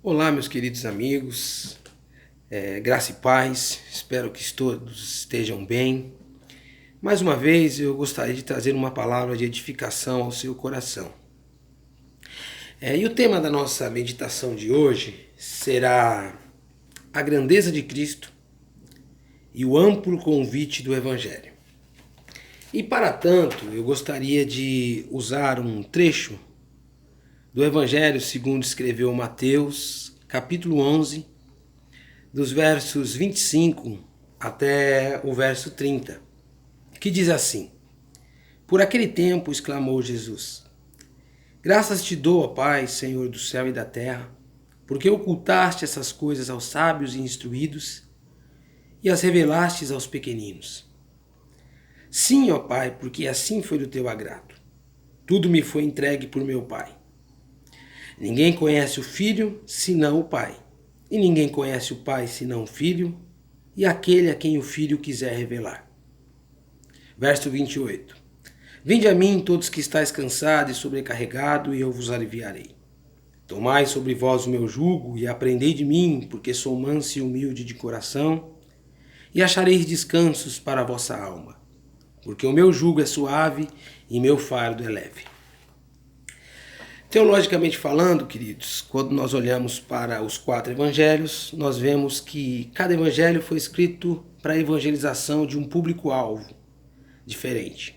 Olá, meus queridos amigos, graça e paz, espero que todos estejam bem. Mais uma vez eu gostaria de trazer uma palavra de edificação ao seu coração. E o tema da nossa meditação de hoje será a grandeza de Cristo e o amplo convite do Evangelho. E para tanto, eu gostaria de usar um trecho do Evangelho segundo escreveu Mateus, capítulo 11, dos versos 25 até o verso 30, que diz assim: Por aquele tempo exclamou Jesus: Graças te dou, ó Pai, Senhor do céu e da terra, porque ocultaste essas coisas aos sábios e instruídos e as revelastes aos pequeninos. Sim, ó Pai, porque assim foi do teu agrado. Tudo me foi entregue por meu Pai. Ninguém conhece o Filho senão o Pai, e ninguém conhece o Pai senão o Filho, e aquele a quem o Filho quiser revelar. Verso 28. Vinde a mim todos que estáis cansados e sobrecarregados, e eu vos aliviarei. Tomai sobre vós o meu jugo, e aprendei de mim, porque sou manso e humilde de coração, e achareis descansos para a vossa alma, porque o meu jugo é suave e meu fardo é leve. Teologicamente falando, queridos, quando nós olhamos para os 4 evangelhos, nós vemos que cada evangelho foi escrito para a evangelização de um público-alvo diferente.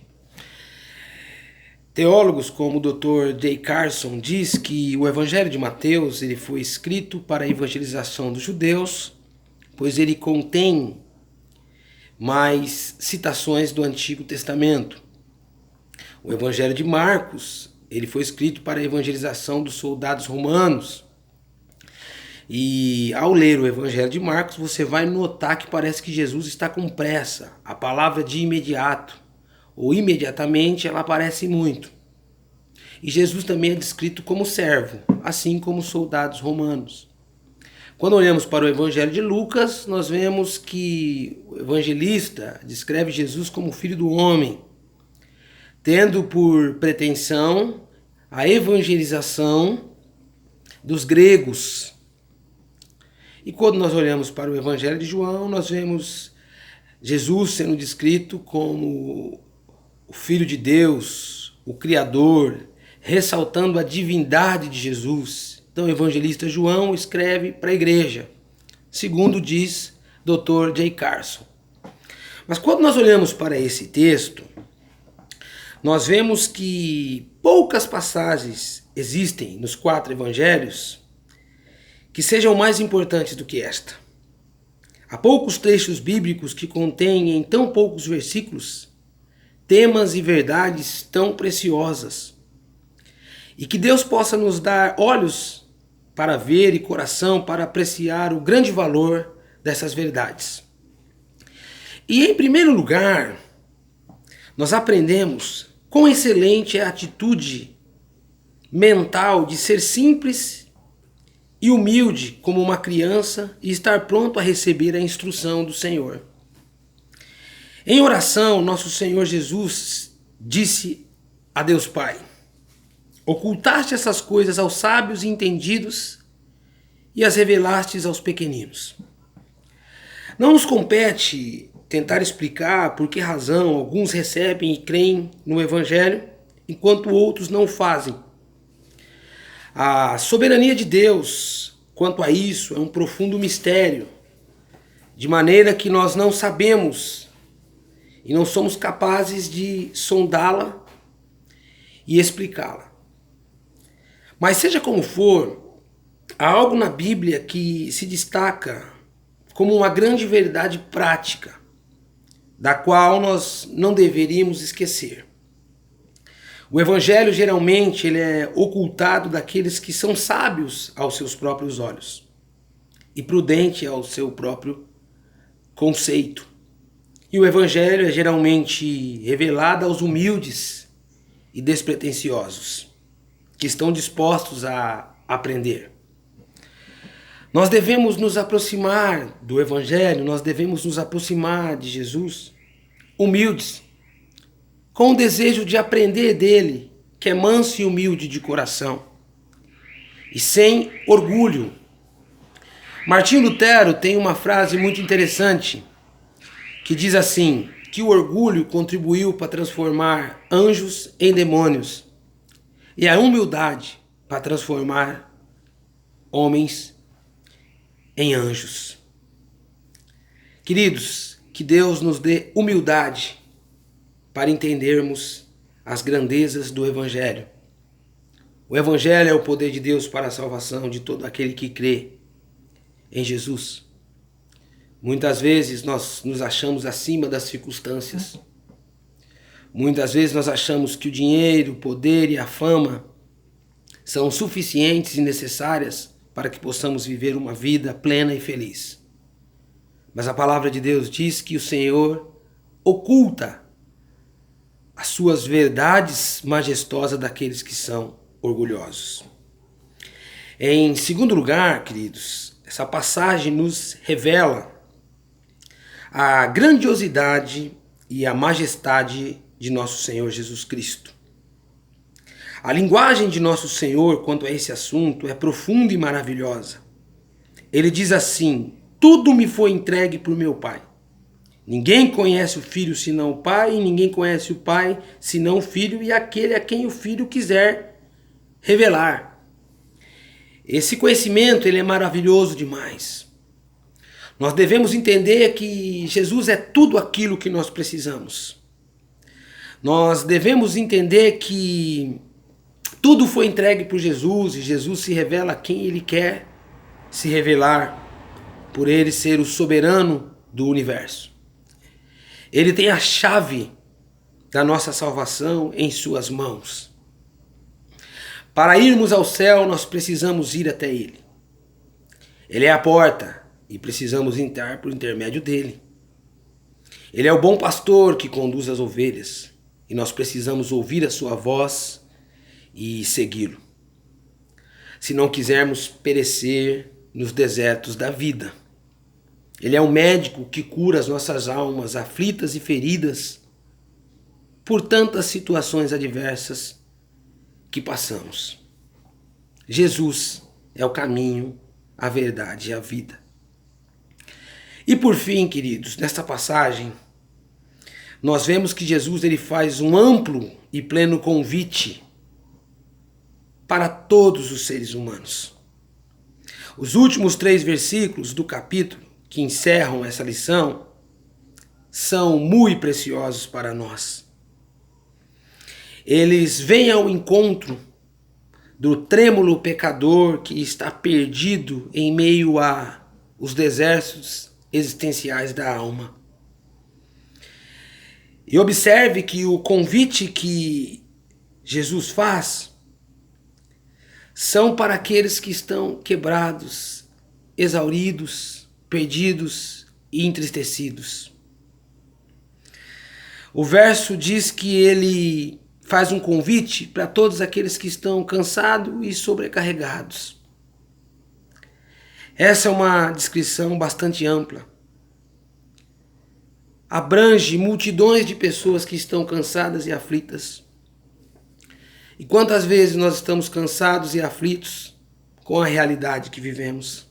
Teólogos como o Dr. J. Carson diz que o evangelho de Mateus ele foi escrito para a evangelização dos judeus, pois ele contém mais citações do Antigo Testamento. O evangelho de Marcos ele foi escrito para a evangelização dos soldados romanos. E ao ler o Evangelho de Marcos, você vai notar que parece que Jesus está com pressa. A palavra de imediato, ou imediatamente, ela aparece muito. E Jesus também é descrito como servo, assim como os soldados romanos. Quando olhamos para o Evangelho de Lucas, nós vemos que o evangelista descreve Jesus como filho do homem, tendo por pretensão a evangelização dos gregos. E quando nós olhamos para o Evangelho de João, nós vemos Jesus sendo descrito como o Filho de Deus, o Criador, ressaltando a divindade de Jesus. Então o evangelista João escreve para a igreja, segundo diz Dr. J. Carson. Mas quando nós olhamos para esse texto, nós vemos que poucas passagens existem nos 4 evangelhos que sejam mais importantes do que esta. Há poucos trechos bíblicos que contêm em tão poucos versículos temas e verdades tão preciosas. E que Deus possa nos dar olhos para ver e coração para apreciar o grande valor dessas verdades. E em primeiro lugar, nós aprendemos quão excelente é a atitude mental de ser simples e humilde como uma criança e estar pronto a receber a instrução do Senhor. Em oração, nosso Senhor Jesus disse a Deus Pai: Ocultaste essas coisas aos sábios e entendidos e as revelastes aos pequeninos. Não nos compete tentar explicar por que razão alguns recebem e creem no Evangelho, enquanto outros não fazem. A soberania de Deus, quanto a isso, é um profundo mistério, de maneira que nós não sabemos e não somos capazes de sondá-la e explicá-la. Mas seja como for, há algo na Bíblia que se destaca como uma grande verdade prática, da qual nós não deveríamos esquecer. O Evangelho geralmente ele é ocultado daqueles que são sábios aos seus próprios olhos e prudente ao seu próprio conceito. E o Evangelho é geralmente revelado aos humildes e despretensiosos, que estão dispostos a aprender. Nós devemos nos aproximar do Evangelho, nós devemos nos aproximar de Jesus, humildes, com o desejo de aprender dele, que é manso e humilde de coração, e sem orgulho, Martinho Lutero tem uma frase muito interessante que diz assim, que o orgulho contribuiu para transformar anjos em demônios e a humildade para transformar homens em anjos. Queridos, que Deus nos dê humildade para entendermos as grandezas do Evangelho. O Evangelho é o poder de Deus para a salvação de todo aquele que crê em Jesus. Muitas vezes nós nos achamos acima das circunstâncias. Muitas vezes nós achamos que o dinheiro, o poder e a fama são suficientes e necessárias para que possamos viver uma vida plena e feliz. Mas a palavra de Deus diz que o Senhor oculta as suas verdades majestosas daqueles que são orgulhosos. Em segundo lugar, queridos, essa passagem nos revela a grandiosidade e a majestade de nosso Senhor Jesus Cristo. A linguagem de nosso Senhor quanto a esse assunto é profunda e maravilhosa. Ele diz assim: tudo me foi entregue por meu Pai. Ninguém conhece o Filho senão o Pai, e ninguém conhece o Pai senão o Filho e aquele a quem o Filho quiser revelar. Esse conhecimento ele é maravilhoso demais. Nós devemos entender que Jesus é tudo aquilo que nós precisamos. Nós devemos entender que tudo foi entregue por Jesus e Jesus se revela a quem Ele quer se revelar, por Ele ser o soberano do universo. Ele tem a chave da nossa salvação em suas mãos. Para irmos ao céu, nós precisamos ir até Ele. Ele é a porta e precisamos entrar por intermédio dele. Ele é o bom pastor que conduz as ovelhas e nós precisamos ouvir a sua voz e segui-lo. Se não quisermos perecer nos desertos da vida. Ele é o médico que cura as nossas almas aflitas e feridas por tantas situações adversas que passamos. Jesus é o caminho, a verdade e a vida. E por fim, queridos, nesta passagem, nós vemos que Jesus ele faz um amplo e pleno convite para todos os seres humanos. Os últimos 3 versículos do capítulo que encerram essa lição são muito preciosos para nós. Eles vêm ao encontro do trêmulo pecador que está perdido em meio a os desertos existenciais da alma. E observe que o convite que Jesus faz são para aqueles que estão quebrados, exauridos, perdidos e entristecidos. O verso diz que ele faz um convite para todos aqueles que estão cansados e sobrecarregados. Essa é uma descrição bastante ampla. Abrange multidões de pessoas que estão cansadas e aflitas. E quantas vezes nós estamos cansados e aflitos com a realidade que vivemos?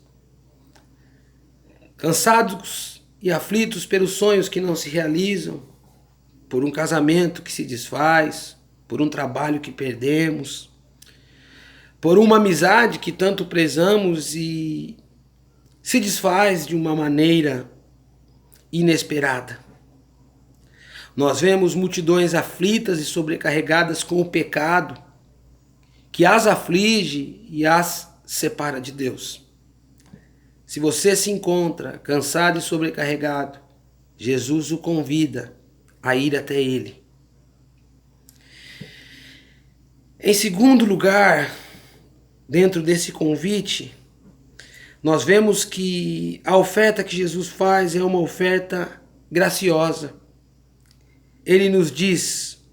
Cansados e aflitos pelos sonhos que não se realizam, por um casamento que se desfaz, por um trabalho que perdemos, por uma amizade que tanto prezamos e se desfaz de uma maneira inesperada. Nós vemos multidões aflitas e sobrecarregadas com o pecado que as aflige e as separa de Deus. Se você se encontra cansado e sobrecarregado, Jesus o convida a ir até Ele. Em segundo lugar, dentro desse convite, nós vemos que a oferta que Jesus faz é uma oferta graciosa. Ele nos diz: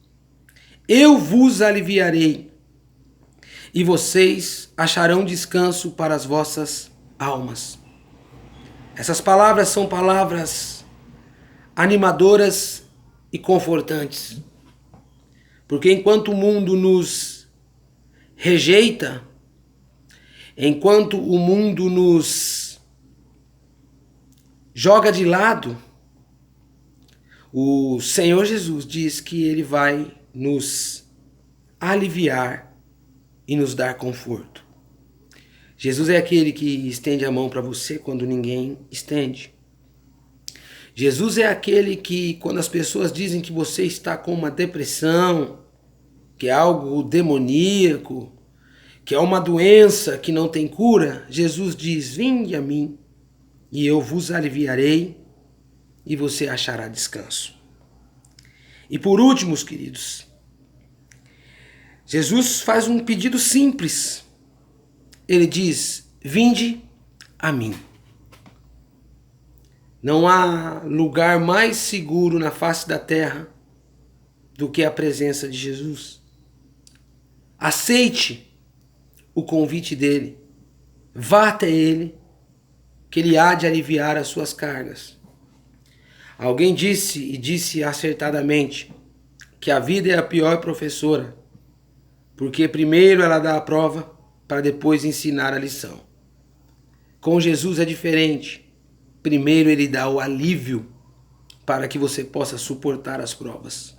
eu vos aliviarei, e vocês acharão descanso para as vossas almas. Essas palavras são palavras animadoras e confortantes. Porque enquanto o mundo nos rejeita, enquanto o mundo nos joga de lado, o Senhor Jesus diz que Ele vai nos aliviar e nos dar conforto. Jesus é aquele que estende a mão para você quando ninguém estende. Jesus é aquele que, quando as pessoas dizem que você está com uma depressão, que é algo demoníaco, que é uma doença que não tem cura, Jesus diz: vinde a mim e eu vos aliviarei e você achará descanso. E por último, queridos, Jesus faz um pedido simples. Ele diz: vinde a mim. Não há lugar mais seguro na face da terra do que a presença de Jesus. Aceite o convite dele. Vá até ele, que ele há de aliviar as suas cargas. Alguém disse, e disse acertadamente, que a vida é a pior professora, porque primeiro ela dá a prova para depois ensinar a lição. Com Jesus é diferente. Primeiro ele dá o alívio para que você possa suportar as provas.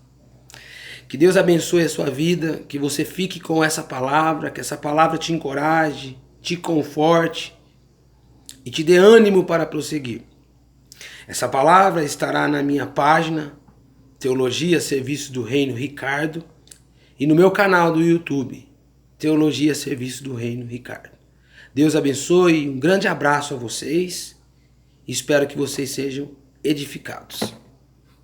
Que Deus abençoe a sua vida, que você fique com essa palavra, que essa palavra te encoraje, te conforte e te dê ânimo para prosseguir. Essa palavra estará na minha página Teologia Serviço do Reino Ricardo e no meu canal do YouTube Teologia Serviço do Reino Ricardo. Deus abençoe, um grande abraço a vocês e espero que vocês sejam edificados.